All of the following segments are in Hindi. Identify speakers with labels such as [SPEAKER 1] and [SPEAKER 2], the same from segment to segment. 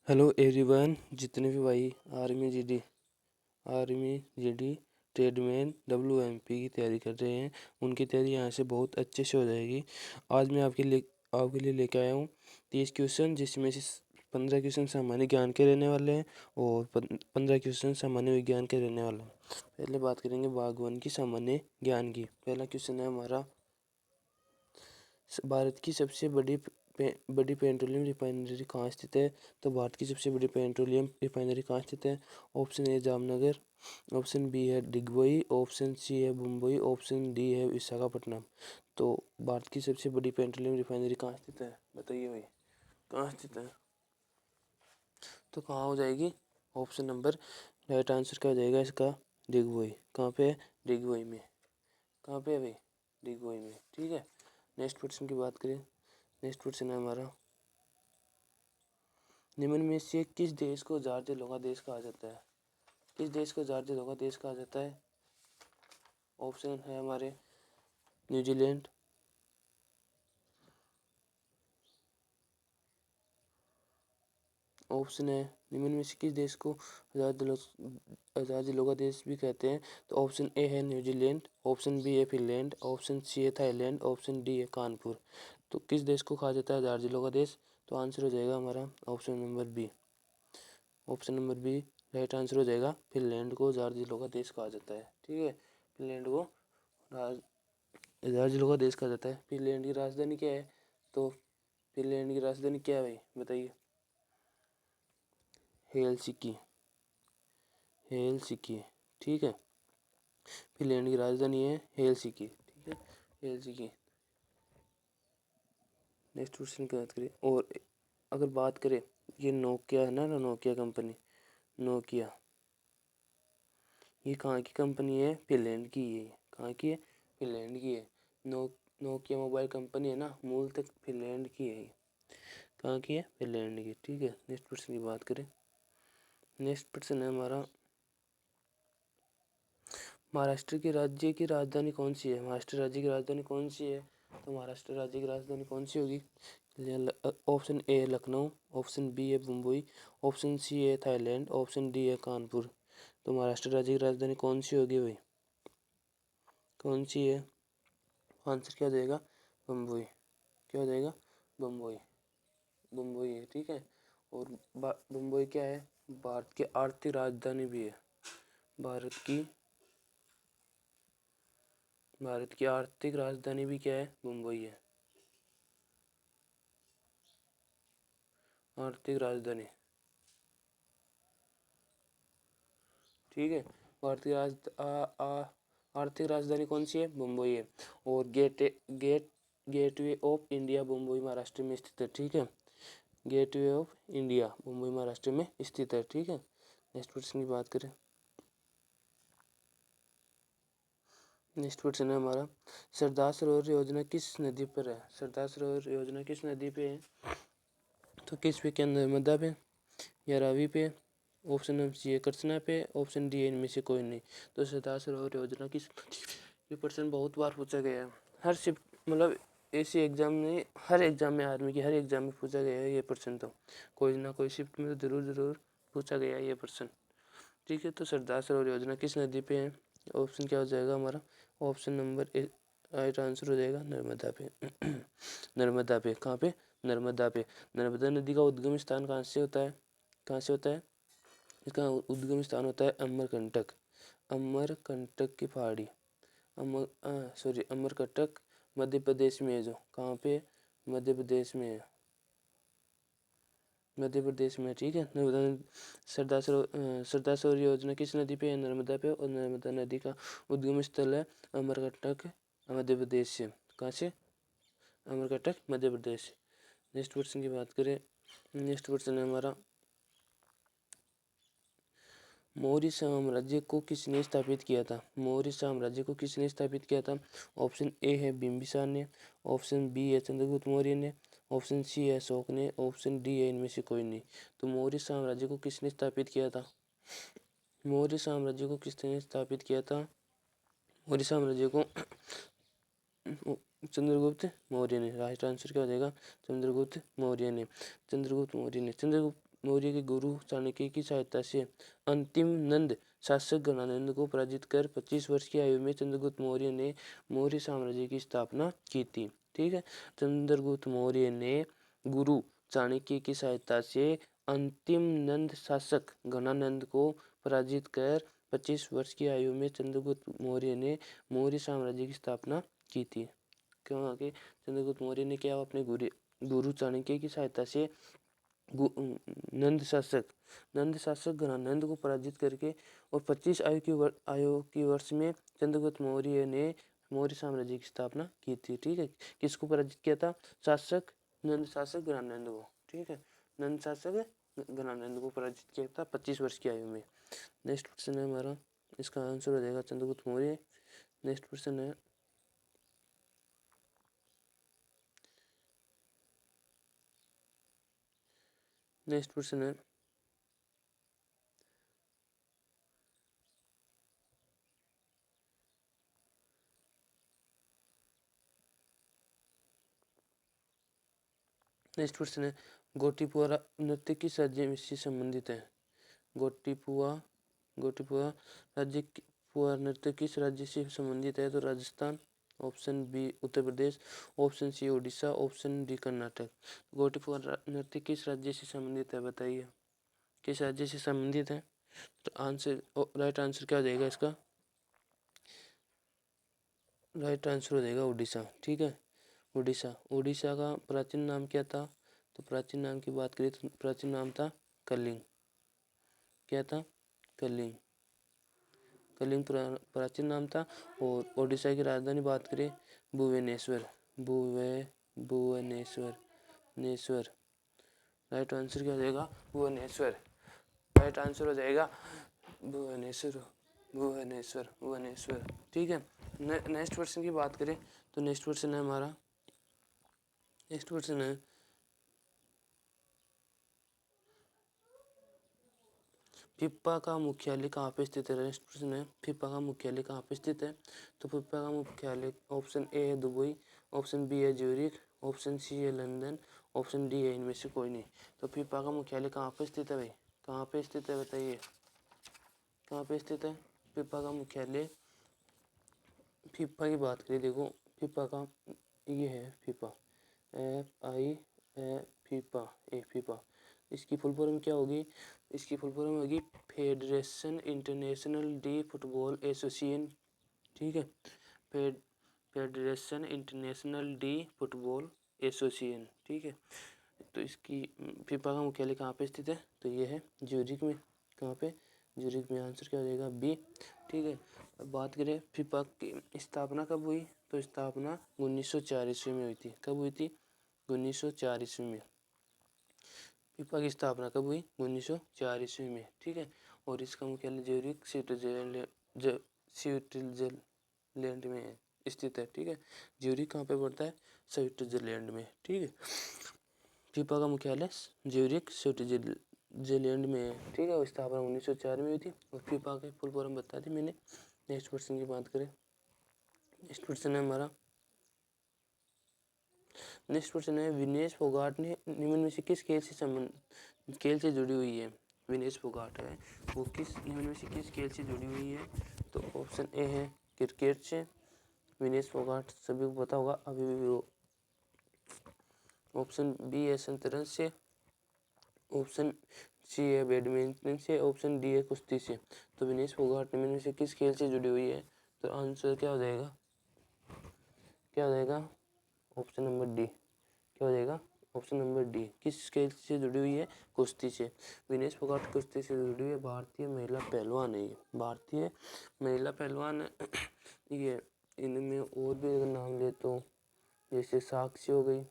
[SPEAKER 1] हेलो एवरीवन, जितने भी भाई आर्मी जीडी ट्रेडमैन WMP की तैयारी कर रहे हैं, उनकी तैयारी यहाँ से बहुत अच्छे से हो जाएगी। आज मैं आपके लिए लेके आया हूँ 30 क्वेश्चन, जिसमें से 15 क्वेश्चन सामान्य ज्ञान के रहने वाले हैं और 15 क्वेश्चन सामान्य विज्ञान के रहने वाले हैं। पहले बात करेंगे भाग 1 की सामान्य ज्ञान की। पहला क्वेश्चन है हमारा, भारत की सबसे बड़ी पेट्रोलियम रिफाइनरी कहाँ स्थित है? तो भारत की सबसे बड़ी पेट्रोलियम रिफाइनरी कहाँ स्थित है? Option A Jamnagar, option B है डिगबोई, ऑप्शन सी है मुंबई, ऑप्शन डी है विशाखापट्टनम। तो भारत की सबसे बड़ी पेट्रोलियम रिफाइनरी कहाँ स्थित है? बताइए भाई, कहाँ स्थित है? तो कहाँ हो जाएगी? ऑप्शन नंबर राइट आंसर क्या हो जाएगा इसका? डिगबोई। कहाँ पे है? डिगबोई में। कहाँ पे है भाई? डिगबोई में। ठीक है। नेक्स्ट क्वेश्चन की बात करें। नेक्स्ट क्वेश्चन है हमारा, निम्न में से किस देश को जार जलों का देश कहा जाता है? किस देश को जार जलों का देश कहा जाता है? ऑप्शन है हमारे न्यूजीलैंड, ऑप्शन है निम्न में से किस देश को आज़ाद जिलों का देश भी कहते हैं? तो ऑप्शन ए है न्यूजीलैंड, ऑप्शन बी है फिनलैंड, ऑप्शन सी है थाईलैंड, ऑप्शन डी है कानपुर। तो किस देश को कहा जाता है आज़ाद जिलों का देश? तो आंसर हो जाएगा हमारा option number B. Option number B right answer हो जाएगा। फिनलैंड को आज़ाद जिलों का देश कहा जाता है। ठीक है, फिनलैंड को आज़ाद जिलों का देश कहा जाता है। फिनलैंड की राजधानी क्या है? तो फिनलैंड की राजधानी क्या है भाई, बताइए? हेलसिंकी। हेलसिंकी। ठीक है, फिनलैंड की राजधानी है हेलसिंकी। ठीक है, हेलसिंकी। नेक्स्ट क्वेश्चन की बात करें, और अगर बात करें, ये नोकिया है ना, नोकिया कंपनी, नोकिया ये कहाँ की कंपनी है? फिनलैंड की है। कहाँ की है? फिनलैंड की है। नोकिया मोबाइल कंपनी है ना, मूल तक फिनलैंड की है। कहाँ की है? फिनलैंड की। ठीक है, नेक्स्ट क्वेश्चन की बात करें। नेक्स्ट क्वेश्चन है हमारा, महाराष्ट्र की राज्य की राजधानी कौन सी है? महाराष्ट्र राज्य की राजधानी कौन सी है? तो महाराष्ट्र राज्य की राजधानी कौन सी होगी? ऑप्शन ए है लखनऊ, ऑप्शन बी है मुंबई, ऑप्शन सी है थाईलैंड, ऑप्शन डी है कानपुर। तो महाराष्ट्र राज्य की राजधानी कौन सी होगी भाई? कौन सी है? आंसर क्या हो जाएगा? मुंबई। क्या हो जाएगा? मुंबई। मुंबई है। ठीक है, और मुंबई क्या है? भारत की आर्थिक राजधानी भी है। भारत की आर्थिक राजधानी भी क्या है? मुंबई है। आर्थिक राजधानी। ठीक है, भारत की आर्थिक राजधानी कौन सी है? मुंबई है। और gateway of India Mumbai Maharashtra में स्थित है। ठीक है, gateway of India Mumbai Maharashtra में स्थित है। ठीक है, नेक्स्ट क्वेश्चन की बात करें। नेक्स्ट क्वेश्चन है हमारा, सरदार सरोवर योजना किस नदी पर है? सरदार सरोवर योजना किस नदी पे है? तो किस पे? क्या नर्मदा पे या रावी पे? ऑप्शन नंबर सी है कृष्णा पे, ऑप्शन डी है इनमें से कोई नहीं। तो सरदार सरोवर योजना किस नदी पे? ये प्रश्न बहुत बार पूछा गया है, हर शिफ्ट मतलब ऐसे एग्जाम में, हर एग्जाम में, आर्मी के हर एग्जाम में पूछा गया है ये प्रश्न। तो कोई ना कोई शिफ्ट में तो जरूर पूछा गया है ये प्रश्न। ठीक है, तो सरदार सरोवर योजना किस नदी पे है? ऑप्शन क्या हो जाएगा हमारा? Option number A right answer हो जाएगा नर्मदा पे। नर्मदा पे। कहाँ पे? नर्मदा पे। नर्मदा नदी का उद्गम स्थान कहाँ से होता है? कहाँ से होता है? इसका उद्गम स्थान होता है अमरकंटक। अमरकंटक की पहाड़ी, अमरकंटक मध्य प्रदेश में है। जो कहाँ पे? मध्य प्रदेश में है। मध्य प्रदेश में। ठीक है, सरदार सरोवर योजना किस नदी पे है? नर्मदा पे। और नर्मदा नदी का उद्गम स्थल है अमरकंटक, मध्य प्रदेश से। कहाँ से? अमरकंटक मध्य प्रदेश। नेक्स्ट क्वेश्चन की बात करें। नेक्स्ट क्वेश्चन है हमारा, मौर्य साम्राज्य को किसने स्थापित किया था? मौर्य साम्राज्य को किसने स्थापित किया था? ऑप्शन ए है बिंबिसार ने, ऑप्शन बी है चंद्रगुप्त मौर्य ने, ऑप्शन सी है अशोक ने, ऑप्शन डी है इनमें से कोई नहीं। तो मौर्य साम्राज्य को किसने स्थापित किया था? मौर्य साम्राज्य को किसने स्थापित किया था? मौर्य साम्राज्य को चंद्रगुप्त मौर्य ने। राइट आंसर क्या हो जाएगा? चंद्रगुप्त मौर्य ने। चंद्रगुप्त मौर्य ने। चंद्रगुप्त मौर्य के गुरु चाणक्य की सहायता से अंतिम नंद शासक गणानंद को पराजित कर 25 वर्ष की आयु में चंद्रगुप्त मौर्य ने मौर्य साम्राज्य की स्थापना की थी। ठीक है, चंद्रगुप्त मौर्य ने गुरु चाणक्य की सहायता से अंतिम नंद शासक गणानंद को पराजित कर 25 वर्ष की आयु में चंद्रगुप्त मौर्य ने मौर्य साम्राज्य की स्थापना की थी। क्यों आगे चंद्रगुप्त मौर्य ने क्या अपने गुरु चाणक्य की सहायता से नंद शासक गणानंद को पराजित करके और 25 आयु की वर्ष में चंद्रगुप्त मौर्य ने मौर्य साम्राज्य की स्थापना की थी। ठीक है, किसको पराजित किया था? नंद शासक गणानंद को। ठीक है, नंद शासक गणानंद को पराजित किया था 25 वर्ष की आयु में। नेक्स्ट क्वेश्चन है हमारा, इसका आंसर हो जाएगा चंद्रगुप्त मौर्य। नेक्स्ट क्वेश्चन है नेक्स्ट क्वेश्चन है नेक्स्ट क्वेश्चन है गोटीपुआ नृत्य किस राज्य से संबंधित है? गोटीपुआ नृत्य किस राज्य से संबंधित है? तो Rajasthan, option B Uttar Pradesh, option C Orissa, option D Karnataka. Gotipua नृत्य किस राज्य से संबंधित है, बताइए किस राज्य से संबंधित है? तो आंसर राइट आंसर क्या हो जाएगा इसका? राइट आंसर हो जाएगा उड़ीसा। ठीक है, उड़ीसा का प्राचीन नाम क्या था? तो प्राचीन नाम की बात करें तो प्राचीन नाम था कलिंग। क्या था? कलिंग प्राचीन नाम था। और ओडिशा की राजधानी बात करें भुवनेश्वर। नेश्वर। राइट आंसर क्या हो जाएगा? भुवनेश्वर। राइट आंसर हो जाएगा भुवनेश्वर। ठीक है, नेक्स्ट क्वेश्चन की बात करें तो नेक्स्ट क्वेश्चन है हमारा, नेक्स्ट क्वेश्चन है फिप्पा का मुख्यालय कहाँ पे स्थित है? नेक्स्ट क्वेश्चन है फिप्पा का मुख्यालय कहाँ पे स्थित है? तो फिप्पा का मुख्यालय ऑप्शन ए है दुबई, ऑप्शन बी है ज्यूरिख, ऑप्शन सी है लंदन, ऑप्शन डी है इनमें से कोई नहीं। तो फिप्पा का मुख्यालय कहाँ पे स्थित है भाई? कहाँ पे स्थित है बताइए, कहाँ पे स्थित है फिप्पा का मुख्यालय? फिप्पा की बात करें, देखो फिप्पा का ये है फीफा, फीफा। इसकी फुल फॉर्म क्या होगी? इसकी फुल फॉर्म होगी federation international D football association. ठीक है, federation international D football association. ठीक है, तो इसकी फीफा का मुख्यालय कहाँ पे स्थित है? तो ये है ज्यूरिख में। कहाँ पे? ज्यूरिख में। आंसर क्या हो जाएगा? बी। ठीक है, अब बात करें फीफा की स्थापना कब हुई? तो स्थापना 1904 ईस्वी में हुई थी। कब हुई थी? 1904 ईस्वी में। फीफा की स्थापना कब हुई? 1904 ईस्वी में। ठीक है, और इसका मुख्यालय ज्यूरिख स्विट्जरलैंड में स्थित है। ठीक है, ज्यूरिख कहाँ पे पड़ता है? स्विट्जरलैंड में। ठीक है, फीफा का मुख्यालय ज्यूरिख स्विट्जरलैंड में है। ठीक है, स्थापना 1904 में हुई थी और फीफा के फुल फॉर्म बता दी मैंने। नेक्स्ट क्वेश्चन की बात करें, नेक्स्ट क्वेश्चन है हमारा, नेक्स्ट क्वेश्चन है विनेश फोगाट ने निम्न में से किस खेल से जुड़ी हुई है? विनेश फोगाट है वो किस निम्न में से किस खेल से जुड़ी हुई है? तो ऑप्शन ए है क्रिकेट से, विनेश फोगाट सभी को पता होगा अभी भी वो। ऑप्शन बी है शतरंज से, ऑप्शन सी है बैडमिंटन से, ऑप्शन डी है कुश्ती से। तो विनेश फोगाट निम्न में से किस खेल से जुड़ी हुई है? तो आंसर क्या हो जाएगा? क्या हो जाएगा? Option number D. क्या हो जाएगा? Option number D. किस खेल से जुड़ी हुई है? कुश्ती से। विनेश फोगाट कुश्ती से जुड़ी हुई है, भारतीय महिला पहलवान है ये, भारतीय महिला पहलवान ये। इनमें और भी अगर नाम ले तो जैसे साक्षी हो गई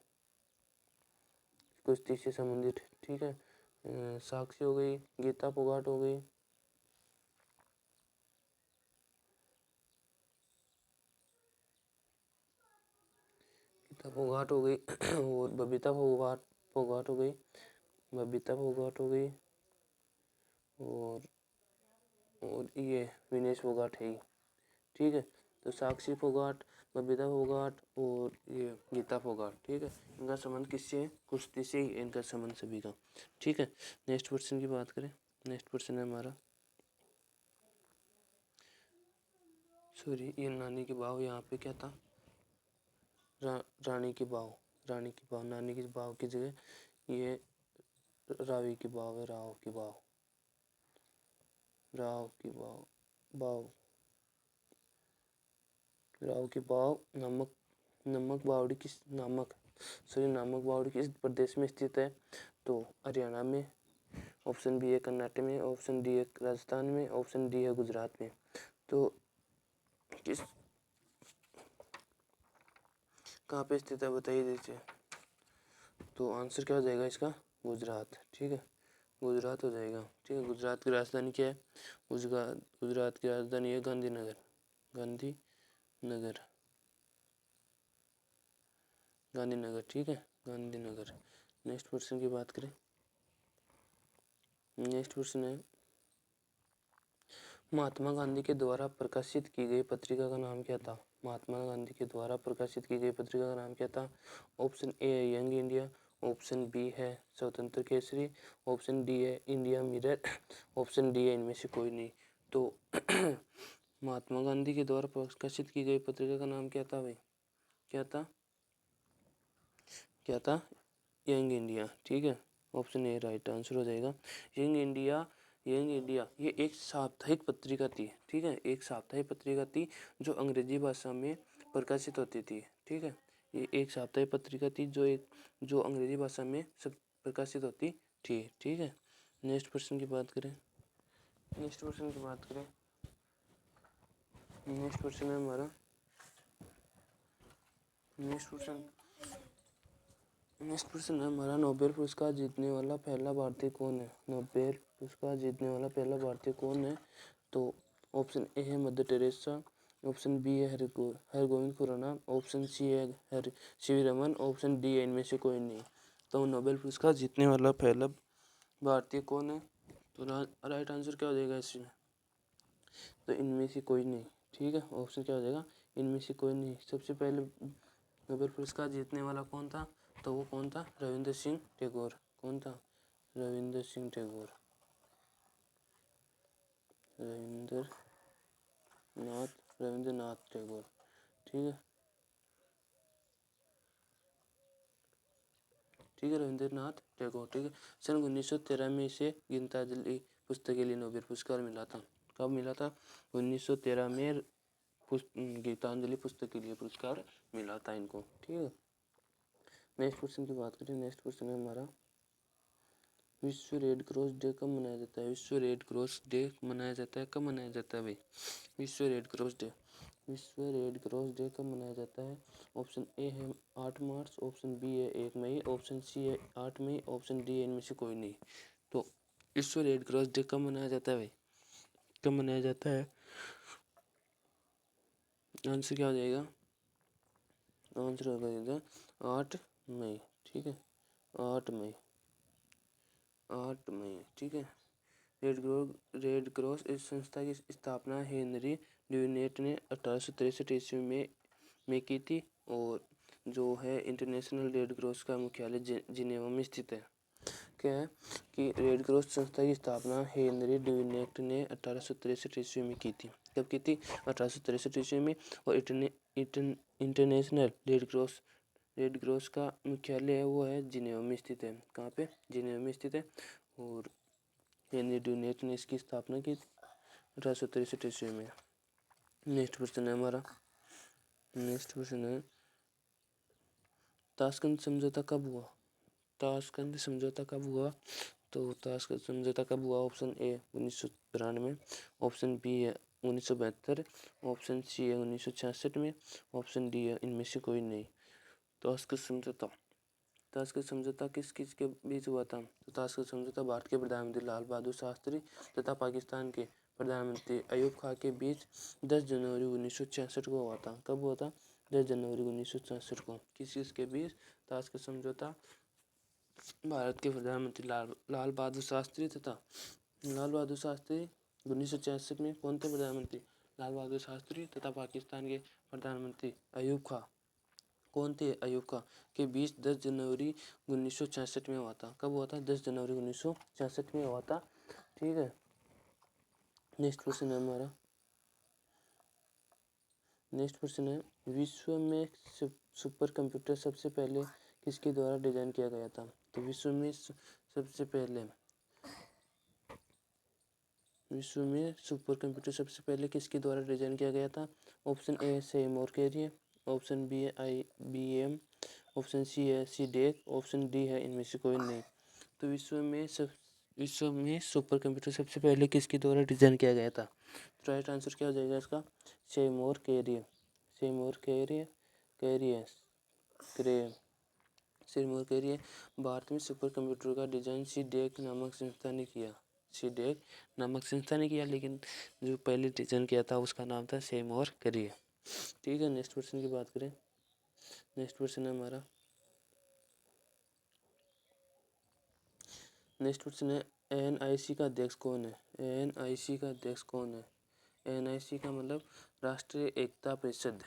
[SPEAKER 1] कुश्ती से संबंधित। ठीक है, साक्षी हो गई, गीता फोगाट हो गई, फोगाट हो गई और बबीता फोगाट हो गई, बबीता फोगाट हो गई और ये विनेश फोगाट है। ठीक है, तो साक्षी फोगाट बबीता फोगाट और ये गीता फोगाट। ठीक है, इनका संबंध किससे है? कुश्ती से ही इनका संबंध सभी का। ठीक है, नेक्स्ट क्वेश्चन की बात करें। नेक्स्ट क्वेश्चन है हमारा, सॉरी ये नानी की बाव, यहाँ पे क्या था? रानी की बाव। रानी की बाव, नानी की बाव की जगह ये रावी की बाव है। राव की बाव, राव की बाव, बाव, राव की बाव। नमक बावड़ी किस नामक बावड़ी किस प्रदेश में स्थित है? तो हरियाणा में, ऑप्शन बी है कर्नाटक में, ऑप्शन डी है राजस्थान में, ऑप्शन डी है गुजरात में। तो किस कहाँ पे स्थित है बताइए दीजिए। तो आंसर क्या हो जाएगा इसका? गुजरात। ठीक है, गुजरात हो जाएगा। ठीक है, गुजरात की राजधानी क्या है? गुजरात की राजधानी है गांधीनगर। गांधीनगर, गांधीनगर। ठीक है, गांधीनगर। नेक्स्ट क्वेश्चन की बात करें। नेक्स्ट क्वेश्चन है, महात्मा गांधी के द्वारा प्रकाशित की गई पत्रिका का नाम क्या था? महात्मा गांधी के द्वारा प्रकाशित की गई पत्रिका का नाम क्या था? ऑप्शन ए है यंग इंडिया, ऑप्शन बी है स्वतंत्र केसरी, ऑप्शन डी है इंडिया मिरर, ऑप्शन डी है इनमें से कोई नहीं। तो महात्मा गांधी के द्वारा प्रकाशित की गई पत्रिका का नाम क्या था भाई? क्या था? क्या था? Young India. ठीक है, ऑप्शन ए राइट आंसर हो जाएगा। यंग इंडिया, यंग इंडिया ये एक साप्ताहिक पत्रिका थी। ठीक है, एक साप्ताहिक पत्रिका थी जो अंग्रेजी भाषा में प्रकाशित होती थी। ठीक है, ये एक साप्ताहिक पत्रिका थी जो अंग्रेजी भाषा में सब प्रकाशित होती थी। ठीक है, नेक्स्ट क्वेश्चन की बात करें। नेक्स्ट क्वेश्चन की बात करें। नेक्स्ट क्वेश्चन है हमारा, नेक्स्ट क्वेश्चन है हमारा, नोबेल पुरस्कार जीतने वाला पहला भारतीय कौन है? नोबेल पुरस्कार जीतने वाला पहला भारतीय कौन है? तो ऑप्शन ए है मदर टेरेसा, ऑप्शन बी है हरगोविंद खुराना, ऑप्शन सी है सीवी रमन, ऑप्शन डी है इनमें से कोई नहीं। तो नोबेल पुरस्कार जीतने वाला पहला भारतीय कौन है? तो राइट आंसर क्या हो जाएगा इसमें? तो इनमें से कोई नहीं। ठीक है, ऑप्शन क्या हो जाएगा? इनमें से कोई नहीं। सबसे पहले नोबेल पुरस्कार जीतने वाला कौन था? तो वो कौन था? रविंद्र सिंह टैगोर। कौन था? रविंद्र सिंह टैगोर, रविंद्रनाथ टैगोर। ठीक है, ठीक है, रविंद्रनाथ टैगोर। ठीक है, सन 1913 में इसे गीतांजलि पुस्तक के लिए नोबेल पुरस्कार मिला था। कब मिला था? 1913 में गीतांजलि पुस्तक के लिए पुरस्कार मिला था इनको। ठीक है, नेक्स्ट क्वेश्चन की बात करें। नेक्स्ट क्वेश्चन है हमारा, विश्व रेड क्रॉस डे कब मनाया जाता है? विश्व रेड क्रॉस डे मनाया जाता है, कब मनाया जाता है भाई? विश्व रेड क्रॉस डे, विश्व रेड क्रॉस डे कब मनाया जाता है? ऑप्शन ए है 8 मार्च, ऑप्शन बी है 1 मई, ऑप्शन सी है 8 मई, ऑप्शन डी है इनमें से कोई नहीं। तो विश्व रेड क्रॉस डे कब मनाया जाता है भाई? कब मनाया जाता है? आंसर क्या हो जाएगा? आंसर हो जाएगा 8 मई। ठीक है, 8 मई, 8 मई। ठीक है, रेड क्रॉस इस संस्था की स्थापना हेनरी ड्यूनेट ने 1863 ईस्वी में की थी और जो है इंटरनेशनल रेड क्रॉस का मुख्यालय जिनेवा में स्थित है। क्या है कि रेड क्रॉस संस्था की स्थापना हेनरी ड्यूनेट ने 1863 ईस्वी में की थी। कब की थी? 1863 ईस्वी में। और इंटरनेशनल रेड क्रॉस का मुख्यालय है वो है जिनेवा में स्थित है। कहाँ पे? जिनेवा में स्थित है। और हेनरी ड्यूनेट ने इसकी स्थापना की 1863 ईस्वी में। नेक्स्ट क्वेश्चन है हमारा, नेक्स्ट क्वेश्चन है, ताशकंद समझौता कब हुआ? ताशकंद समझौता कब हुआ? तो ताशकंद समझौता कब हुआ? ऑप्शन ए 1992, ऑप्शन बी है 1972, ऑप्शन सी है 1966 में, ऑप्शन डी है इनमें से कोई नहीं। ताशकंद समझौता, ताशकंद समझौता किस किस के बीच हुआ था? तो ताशकंद समझौता भारत के प्रधानमंत्री लाल बहादुर शास्त्री तथा पाकिस्तान के प्रधानमंत्री अयूब खान के बीच 10 जनवरी 1966 को हुआ था। कब हुआ था? 10 जनवरी 1966 को। किस किस के बीच? ताशकंद समझौता भारत के प्रधानमंत्री लाल बहादुर शास्त्री तथा लाल बहादुर शास्त्री 1966 में कौन थे प्रधानमंत्री? लाल बहादुर शास्त्री तथा पाकिस्तान के प्रधानमंत्री अयूब खां। कौन थे अयूब खां? के 10 जनवरी 1966 में हुआ था। कब हुआ था? 10 जनवरी 1966 में हुआ था। ठीक है। नेक्स्ट क्वेश्चन है हमारा, नेक्स्ट क्वेश्चन है, विश्व में सुपर कंप्यूटर सबसे पहले किसके द्वारा डिजाइन किया गया था? तो विश्व में सुपर कंप्यूटर सबसे पहले किसके द्वारा डिजाइन किया गया था? Option A Seymour Cray, option B है IBM, ऑप्शन सी है सीडेक, ऑप्शन डी है इनमें से कोई नहीं। तो विश्व में सुपर कंप्यूटर सबसे पहले किसके द्वारा डिजाइन किया गया था? तो राइट आंसर क्या हो जाएगा इसका? सेमोर कैरी है। भारत में सुपर कंप्यूटर का डिजाइन सीडेक नामक संस्था ने किया, लेकिन जो पहले डिजाइन किया था उसका नाम था सेमोर कैरी। ठीक है। नेक्स्ट क्वेश्चन की बात करें, नेक्स्ट क्वेश्चन है हमारा, नेक्स्ट क्वेश्चन है NIC का अध्यक्ष कौन है? NIC का अध्यक्ष कौन है? NIC का मतलब राष्ट्रीय एकता परिषद।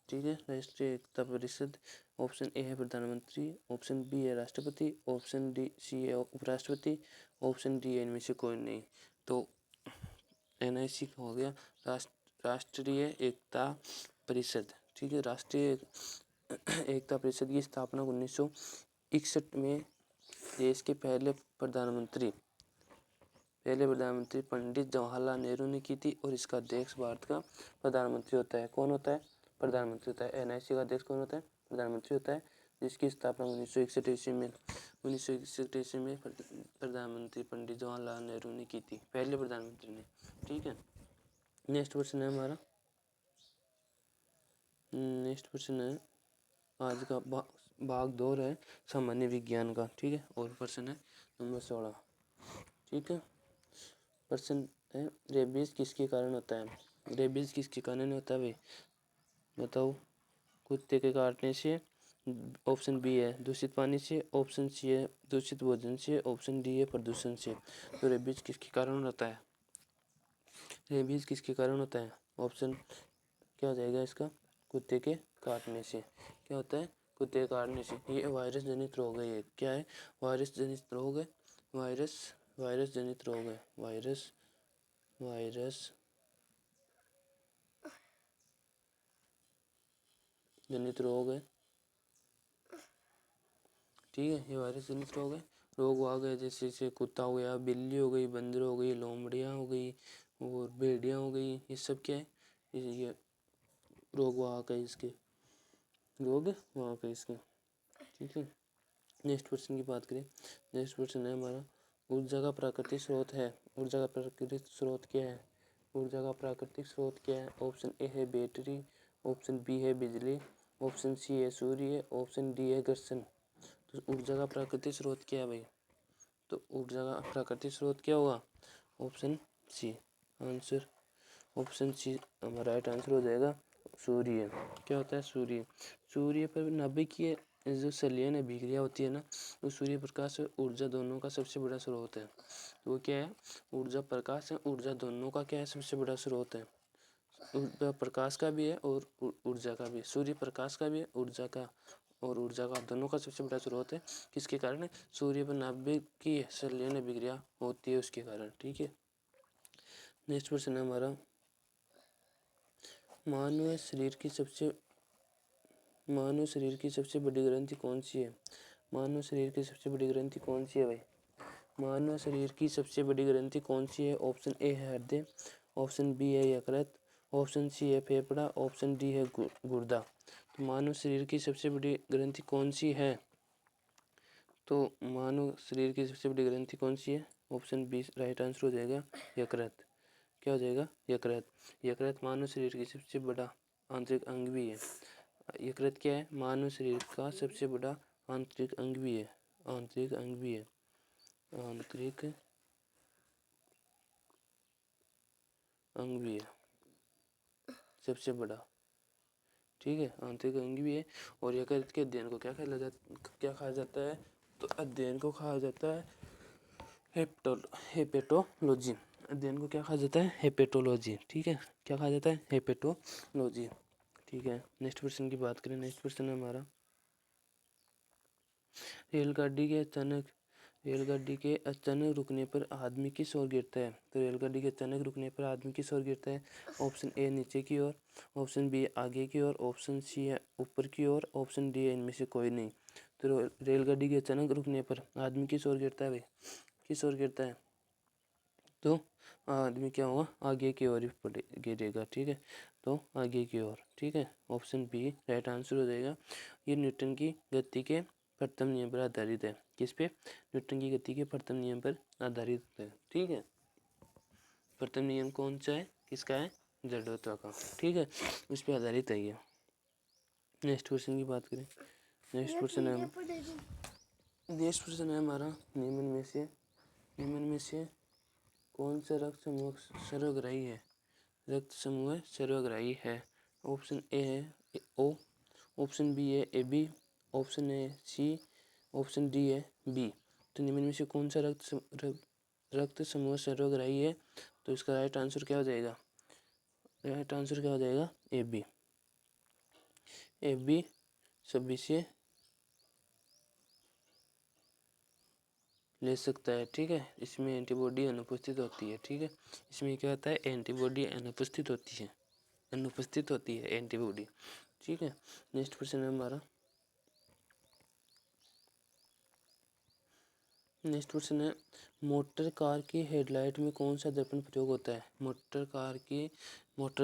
[SPEAKER 1] ठीक है, राष्ट्रीय एकता परिषद। ऑप्शन ए है प्रधानमंत्री, ऑप्शन बी है राष्ट्रपति, ऑप्शन सी है उपराष्ट्रपति, ऑप्शन डी है इनमें से कोई नहीं। तो NIC हो गया राष्ट्रीय एकता परिषद। ठीक है। राष्ट्रीय एकता परिषद की स्थापना 1961 में देश के पहले प्रधानमंत्री पंडित जवाहरलाल नेहरू ने की थी, और इसका अध्यक्ष भारत का प्रधानमंत्री होता है। कौन होता है? प्रधानमंत्री होता है। NIC का अध्यक्ष कौन होता है? प्रधानमंत्री होता है, जिसकी स्थापना 1961 ईस्वी में प्रधानमंत्री पंडित जवाहरलाल नेहरू ने की थी, पहले प्रधानमंत्री ने। ठीक है। नेक्स्ट क्वेश्चन है हमारा, नेक्स्ट क्वेश्चन है आज का भाग 2 है सामान्य विज्ञान का। ठीक है। और प्रश्न है नंबर 16। ठीक है। प्रश्न है, रेबीज किसके कारण होता है? रेबीज किसके कारण होता है भाई, बताओ। कुत्ते के काटने से, ऑप्शन बी है दूषित पानी से, ऑप्शन सी है दूषित भोजन से, ऑप्शन डी है प्रदूषण से। तो रेबीज किसके कारण होता है? रेबीज किसके कारण होता है? ऑप्शन क्या हो जाएगा इसका? कुत्ते के काटने से। क्या होता है? कुत्ते के काटने से। ये वायरस जनित रोग है। ये क्या है? वायरस जनित रोग है। वायरस जनित रोग है। वायरस जनित रोग है। ठीक है। ये वायरस जनित रोग है। रोग आ गए जैसे कुत्ता हो गया, बिल्ली हो गई, बंदर हो गई, लोमड़ियाँ हो गई और भेड़ियाँ हो गई। ये सब क्या है? ये रोग वहाँ का इसके ठीक है। नेक्स्ट क्वेश्चन की बात करें, नेक्स्ट क्वेश्चन है हमारा, ऊर्जा का प्राकृतिक स्रोत है। ऊर्जा का प्राकृतिक स्रोत क्या है? ऊर्जा का प्राकृतिक स्रोत क्या है? ऑप्शन ए है बैटरी, ऑप्शन बी है बिजली, ऑप्शन सी है सूर्य, ऑप्शन डी है घर्षण। तो ऊर्जा का प्राकृतिक स्रोत क्या है भाई? तो ऊर्जा का प्राकृतिक स्रोत क्या होगा? Option C. Answer option C हमारा राइट आंसर हो जाएगा, सूर्य। क्या होता है? सूर्य पर नाभिकीय जो संलयन अभिक्रिया होती है ना, तो सूर्य प्रकाश और ऊर्जा दोनों का सबसे बड़ा स्रोत है। तो वो क्या है? ऊर्जा प्रकाश है, ऊर्जा दोनों का क्या है? सबसे बड़ा स्रोत है। ऊर्जा प्रकाश का भी है और ऊर्जा का भी। सूर्य प्रकाश का भी है, ऊर्जा का दोनों का सबसे बड़ा स्रोत है। किसके कारण है? सूर्य पर नाभिकीय संलयन अभिक्रिया होती है उसके कारण। ठीक है। नेक्स्ट क्वेश्चन है हमारा, मानव शरीर की सबसे बड़ी ग्रंथि कौन सी है? मानव शरीर की सबसे बड़ी ग्रंथि कौन सी है भाई? मानव शरीर की सबसे बड़ी ग्रंथि कौन सी है? ऑप्शन ए है हृदय, ऑप्शन बी है यकृत, ऑप्शन सी है फेफड़ा, ऑप्शन डी है गुर्दा। तो मानव शरीर की सबसे बड़ी ग्रंथि कौन सी है? तो मानव शरीर की सबसे बड़ी ग्रंथि कौन सी है? ऑप्शन बी राइट आंसर हो जाएगा, यकृत। क्या हो जाएगा? यकृत मानव शरीर की सबसे बड़ा आंतरिक अंग भी है। यकृत क्या है? मानव शरीर का सबसे बड़ा आंतरिक अंग भी है। सबसे बड़ा। ठीक है, आंतरिक अंग भी है। और यकृत के अध्ययन को क्या कहा जाता है? तो अध्ययन को कहा जाता है हेपेटोलॉजी। अध्ययन को क्या कहा जाता है? हेपेटोलॉजी। ठीक है, क्या कहा जाता है? हेपेटोलॉजी। ठीक है, नेक्स्ट क्वेश्चन की बात करें। नेक्स्ट क्वेश्चन है हमारा, रेलगाड़ी के अचानक रुकने पर आदमी किस ओर गिरता है? तो रेलगाड़ी के अचानक रुकने पर आदमी किस ओर गिरता है? ऑप्शन ए नीचे की ओर, ऑप्शन बी आगे की ओर, ऑप्शन सी है ऊपर की ओर, ऑप्शन डी है इनमें से कोई नहीं। तो रेलगाड़ी के अचानक रुकने पर आदमी किस ओर गिरता है भाई? किस ओर गिरता है? तो आदमी क्या होगा? आगे की ओर ही गिरेगा। ठीक है, तो आगे की ओर। ठीक है, ऑप्शन बी राइट आंसर हो जाएगा। ये न्यूटन की गति के प्रथम नियम पर आधारित है। किस पे? न्यूटन की गति के प्रथम नियम पर आधारित है। ठीक है, प्रथम नियम कौन सा है? किसका है? जड़त्व का। ठीक है, उस पर आधारित है ये। नेक्स्ट क्वेश्चन की बात करें। नेक्स्ट क्वेश्चन है हमारा, निम्न में से कौन सा रक्त समूह सर्वग्राही है? रक्त समूह सर्वग्राही है। ऑप्शन ए है ओ, ऑप्शन बी है A B, option A C, option D है बी। तो निम्न में से कौन सा रक्त समूह सर्वग्राही है? तो इसका राइट आंसर क्या हो जाएगा? राइट आंसर क्या हो जाएगा? A B. ए बी सभी से ले सकता है। ठीक है, इसमें एंटीबॉडी अनुपस्थित होती है। ठीक है, इसमें क्या होता है? एंटीबॉडी अनुपस्थित होती है एंटीबॉडी। ठीक है, नेक्स्ट क्वेश्चन है हमारा, नेक्स्ट क्वेश्चन है, मोटर कार की हेडलाइट में कौन सा दर्पण प्रयोग होता है? मोटर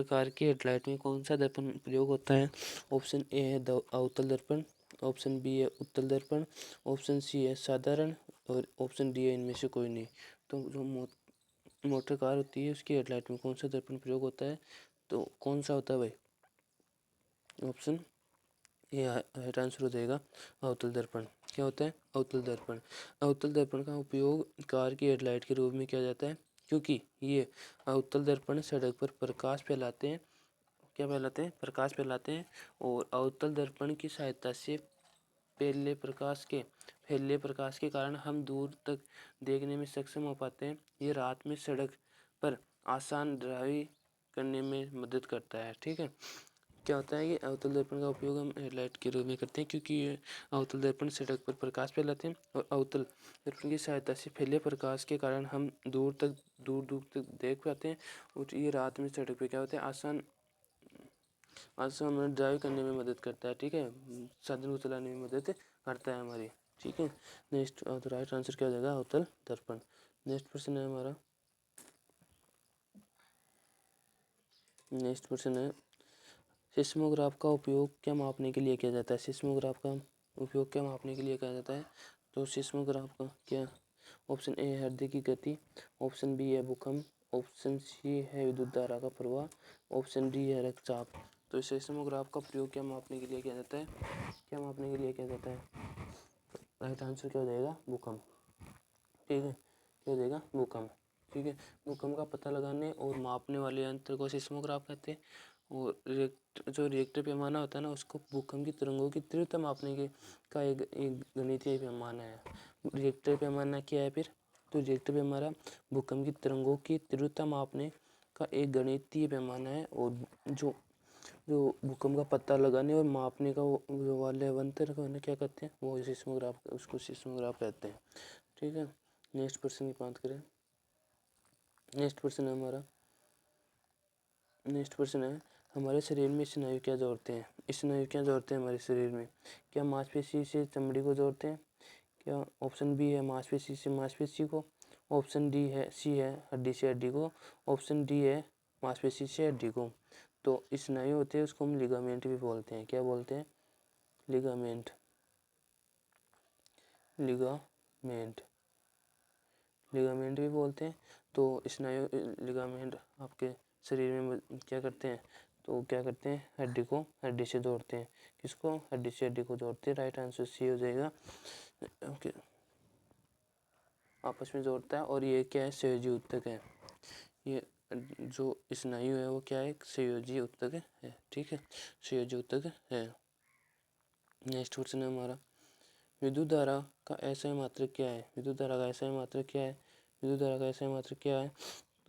[SPEAKER 1] कार की हेडलाइट में कौन सा दर्पण प्रयोग होता है? ऑप्शन ए है अवतल दर्पण, ऑप्शन बी है उत्तल दर्पण, ऑप्शन सी है साधारण, और ऑप्शन डी है इनमें से कोई नहीं। तो जो मोटर कार होती है उसकी हेडलाइट में कौन सा दर्पण प्रयोग होता है? तो कौन सा होता है भाई? ऑप्शन ये राइट आंसर हो जाएगा अवतल दर्पण। क्या होता है? अवतल दर्पण। अवतल दर्पण का उपयोग कार की हेडलाइट के रूप में किया जाता है, क्योंकि ये अवतल दर्पण सड़क पर प्रकाश फैलाते हैं। क्या फैलाते हैं? प्रकाश फैलाते हैं। और अवतल दर्पण की सहायता से फैले प्रकाश के कारण हम दूर तक देखने में सक्षम हो पाते हैं। ये रात में सड़क पर आसान ड्राइव करने में मदद करता है। ठीक है, क्या होता है कि अवतल दर्पण का उपयोग हम हेडलाइट के रूप में करते हैं, क्योंकि ये अवतल दर्पण सड़क पर प्रकाश फैलाते हैं, और अवतल दर्पण की सहायता से फैले प्रकाश के कारण हम दूर तक देख पाते हैं। और ये रात में सड़क पर क्या होता है? आसान हमें ड्राइव करने में मदद करता है। ठीक है, साधन को चलाने में मदद करता है हमारी। ठीक है, नेक्स्ट राइट आंसर क्या हो जाएगा? अवतल दर्पण। नेक्स्ट क्वेश्चन है हमारा, नेक्स्ट क्वेश्चन है, सिस्मोग्राफ का उपयोग क्या मापने के लिए किया जाता है? सिस्मोग्राफ का उपयोग क्या मापने के लिए किया जाता है? तो सिस्मोग्राफ का क्या? ऑप्शन ए है हृदय की गति, ऑप्शन बी है भूकंप, ऑप्शन सी है विद्युत धारा का प्रवाह, ऑप्शन डी है रक्तचाप। तो सिस्मोग्राफ का प्रयोग क्या मापने के लिए किया जाता है? क्या मापने के लिए किया जाता है? राइट आंसर क्या हो जाएगा? भूकंप। ठीक है, क्या हो जाएगा? भूकंप। ठीक है, भूकंप का पता लगाने और मापने वाले यंत्र को सिस्मोग्राफ कहते हैं। और जो रिएक्टर पैमाना होता है ना, उसको भूकंप की तरंगों की तीव्रता मापने के का एक गणितीय पैमाना है। रिएक्टर पैमाना क्या है फिर? तो रिएक्टर पैमाना भूकंप की तरंगों की तीव्रता मापने का एक गणितीय पैमाना है। और जो भूकंप का पता लगाने और मापने का वो वाले यंत्र को क्या कहते हैं? वो सिस्मोग्राफ, उसको सिस्मोग्राफ कहते हैं। ठीक है, नेक्स्ट क्वेश्चन की बात करें। नेक्स्ट क्वेश्चन है हमारा, नेक्स्ट क्वेश्चन है, हमारे शरीर में स्नायु क्या जोड़ते हैं? स्नायु क्या जोड़ते हैं हमारे शरीर में? क्या मांसपेशी से चमड़ी को जोड़ते हैं? क्या ऑप्शन बी है मांसपेशी से मांसपेशी को, ऑप्शन डी है सी है हड्डी से हड्डी को, ऑप्शन डी है मांसपेशी से हड्डी को। तो स्नायु होते हैं उसको हम लिगामेंट भी बोलते हैं। क्या बोलते हैं? लिगामेंट। लिगामेंट भी बोलते हैं। तो स्नायु लिगामेंट आपके शरीर में क्या करते हैं? तो क्या करते हैं? हड्डी को हड्डी से जोड़ते हैं। किसको? हड्डी से हड्डी को जोड़ते हैं। राइट आंसर सी हो जाएगा। ओके, आपस में जोड़ता है। और ये क्या है? संयोजी ऊतक है। ये जो स्नायु है वो क्या है? संयोजी ऊतक है। ठीक है, संयोजी ऊतक है। नेक्स्ट क्वेश्चन है हमारा, विद्युत धारा का ऐसा मात्रक क्या है? विद्युत धारा का ऐसा मात्रक क्या है? विद्युत धारा का ऐसा मात्रक क्या है?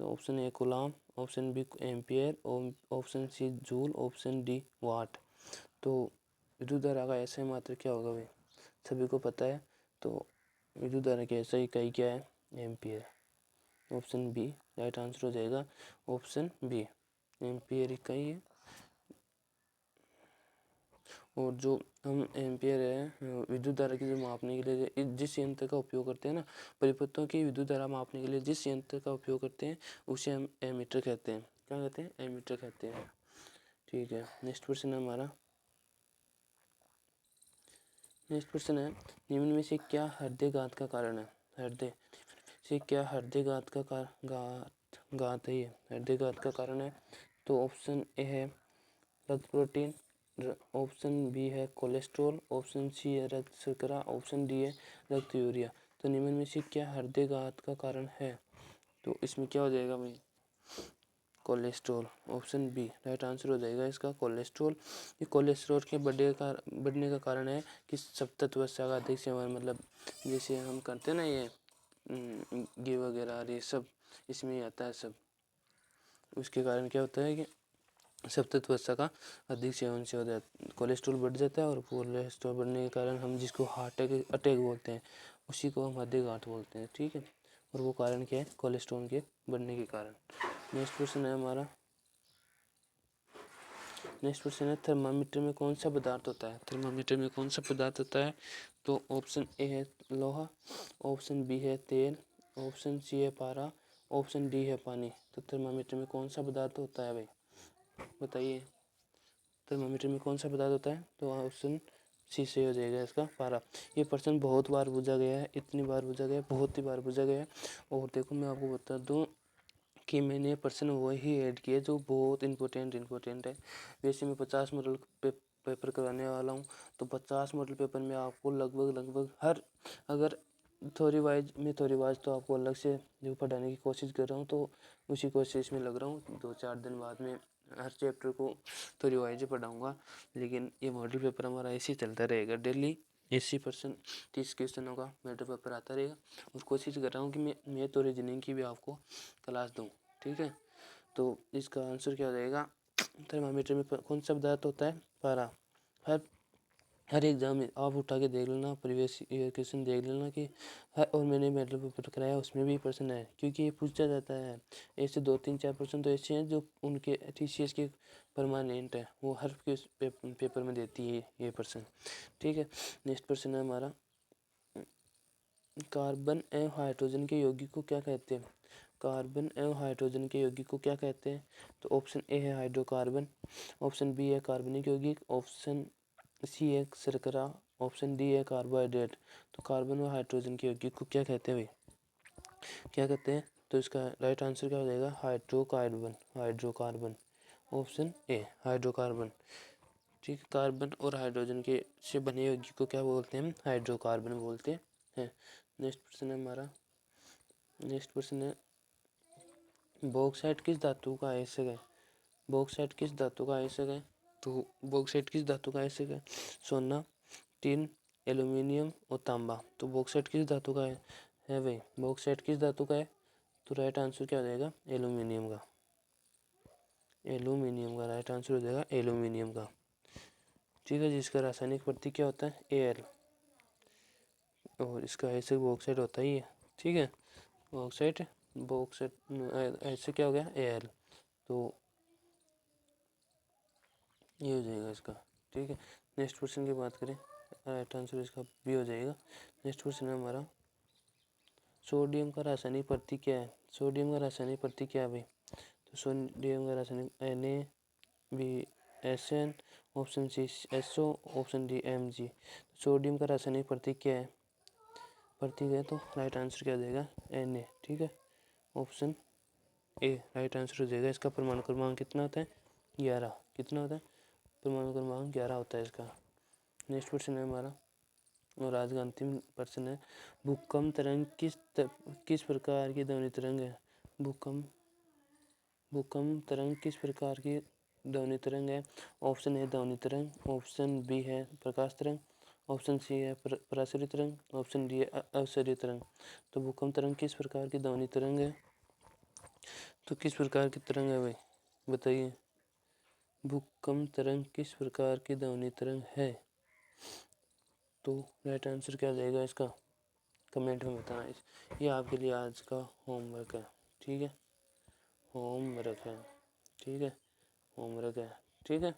[SPEAKER 1] तो option A coulomb, option B ampere, option C joule, option D watt. तो विद्युत धारा का ऐसा मात्रक क्या होगा भाई, सभी को पता है। तो विद्युत धारा की ऐसा इकाई क्या है, ampere. Option B right answer हो जाएगा, ऑप्शन बी एम्पियर इकाई है। और जो हम एम्पियर है विद्युत धारा की जो मापने के लिए जिस यंत्र का उपयोग करते हैं ना, परिपथों की विद्युत धारा मापने के लिए जिस यंत्र का उपयोग करते हैं उसे हम एमीटर कहते हैं। क्या कहते हैं, एमीटर कहते हैं। ठीक है, नेक्स्ट क्वेश्चन है हमारा। नेक्स्ट क्वेश्चन है, निम्न में से क्या हृदय घात का कारण है। हृदय से क्या हृदय घात का घात है, ये हृदय घात का कारण है। तो ऑप्शन ए है रक्त प्रोटीन, ऑप्शन बी है कोलेस्ट्रॉल, ऑप्शन सी है रक्त शर्करा, ऑप्शन डी है रक्त यूरिया। तो निम्न में से क्या हृदय घात का कारण है, तो इसमें क्या हो जाएगा भाई, cholesterol. Option B right answer हो जाएगा इसका, कोलेस्ट्रॉल। ये कोलेस्ट्रॉल के बढ़ने का कारण है कि सप्तत्व वसा का अधिक सेवन, मतलब जैसे हम करते हैं ना ये घी वगैरह ये सब इसमें आता है सब। उसके कारण क्या होता है कि सप्तत्व वसा का अधिक सेवन से हो जाता है, कोलेस्ट्रॉल बढ़ जाता है। और कोलेस्ट्रॉल बढ़ने के कारण हम जिसको हार्ट अटैक बोलते हैं उसी को हम हृदय घात बोलते हैं। ठीक है, और वो कारण क्या है, कोलेस्ट्रॉल के बढ़ने के कारण। नेक्स्ट क्वेश्चन है हमारा। नेक्स्ट क्वेश्चन है, थर्मामीटर में कौन सा पदार्थ होता है। थर्मामीटर में कौन सा पदार्थ होता है, तो ऑप्शन ए है लोहा, ऑप्शन बी है तेल, ऑप्शन सी है पारा, ऑप्शन डी है पानी। तो थर्मामीटर में कौन सा पदार्थ होता है भाई, बताइए। थर्मामीटर में कौन सा पदार्थ होता है, तो ऑप्शन सी से हो जाएगा इसका, पारा। ये प्रश्न बहुत बार पूछा गया है, इतनी बार पूछा गया है, बहुत ही बार पूछा गया है। और देखो मैं आपको बता दूं कि मैंने प्रश्न वही ऐड किए जो बहुत इंपॉर्टेंट है। वैसे मैं 50 मॉडल पेपर कराने वाला हूँ, तो 50 मॉडल पेपर में आपको लगभग हर, अगर थ्योरी वाइज तो आपको अलग से जो पढ़ाने की कोशिश कर रहा हूँ, तो उसी कोशिश में लग रहा हूँ। 2-4 दिन बाद में हर चैप्टर को थ्योरी वाइज पढ़ाऊँगा। लेकिन ये मॉडल पेपर हमारा ऐसे ही चलता रहेगा, डेली 80% 30 क्वेश्चनों का मॉडल पेपर आता रहेगा। और कोशिश कर रहा हूँ कि मैं तो रीजनिंग की भी आपको क्लास दूँ। ठीक है, तो इसका आंसर क्या हो जाएगा, थर्मामीटर में कौन सा पदार्थ होता है, पारा। हर एग्जाम में आप उठा के देख लेना, प्रीवियस ईयर क्वेश्चन देख लेना कि और मैंने मॉडल पेपर कराया उसमें भी प्रश्न है, क्योंकि ये पूछा जाता है। ऐसे 2-3-4% तो ऐसे हैं जो उनके TCS के परमानेंट है, वो हर पेपर में देती है ये प्रश्न। ठीक है, नेक्स्ट प्रश्न है हमारा, कार्बन एवं हाइड्रोजन के यौगिक को क्या कहते हैं। कार्बन एवं हाइड्रोजन के यौगिक को क्या कहते हैं, तो ऑप्शन ए है हाइड्रोकार्बन, ऑप्शन बी है कार्बनिक यौगिक, ऑप्शन सी है शर्करा, ऑप्शन डी है कार्बोहाइड्रेट। तो कार्बन और हाइड्रोजन के यौगिक को क्या कहते हैं भाई, क्या कहते हैं, तो इसका राइट आंसर क्या हो जाएगा, hydrocarbon. Hydrocarbon option A hydrocarbon. ठीक है, कार्बन और हाइड्रोजन के से बने यौगिक को क्या बोलते हैं, हाइड्रोकार्बन बोलते हैं। नेक्स्ट प्रश्न है हमारा। नेक्स्ट प्रश्न है, बॉक्साइट किस धातु का आयसक है। बॉक्साइट किस धातु का आयसक है, तो बॉक्साइट किस धातु का आयसक है, सोना, टिन, एल्यूमिनियम और तांबा। तो बॉक्साइट किस धातु का है भाई, बॉक्साइट किस धातु का है, तो राइट आंसर क्या हो जाएगा, एल्यूमिनियम का। एल्यूमिनियम का राइट आंसर हो जाएगा, एल्यूमिनियम का। ठीक है, जिसका रासायनिक प्रतीक क्या होता है, Al, और इसका आयसक बॉक्साइट होता ही है। ठीक है, बॉक्साइट ऐसे क्या हो गया, Al, तो ये हो जाएगा इसका। ठीक है, नेक्स्ट क्वेश्चन की बात करें, राइट आंसर इसका बी हो जाएगा। नेक्स्ट क्वेश्चन है हमारा, सोडियम का रासायनिक प्रतीक क्या है। सोडियम का रासायनिक प्रतीक क्या है भाई, तो सोडियम का रासायनिक NaBSN, option C SO, option D Mg। Sodium का रासायनिक प्रतीक क्या है, प्रतीक है, तो राइट आंसर क्या हो जाएगा, Na। ठीक है, ऑप्शन ए राइट आंसर हो जाएगा। इसका परमाणु क्रमांक कितना होता है, 11। कितना होता है, परमाणु क्रमांक 11 होता है इसका। नेक्स्ट क्वेश्चन है हमारा, और आज का अंतिम प्रश्न है, भूकंप तरंग किस प्रकार की ध्वनि तरंग है। भूकंप तरंग किस प्रकार की ध्वनि तरंग है। ऑप्शन ए ध्वनि तरंग, ऑप्शन बी है प्रकाश तरंग, ऑप्शन सी है परासरी तरंग, ऑप्शन डी है अपसरी तरंग। तो भूकंप तरंग किस प्रकार की ध्वनि तरंग है, तो किस प्रकार की तरंग है भाई, बताइए। भूकंप तरंग किस प्रकार की ध्वनि तरंग है? तो राइट आंसर क्या जाएगा इसका, कमेंट में बताना। ये आपके लिए आज का होमवर्क है, ठीक है, होमवर्क है, ठीक है, होमवर्क है, ठीक है।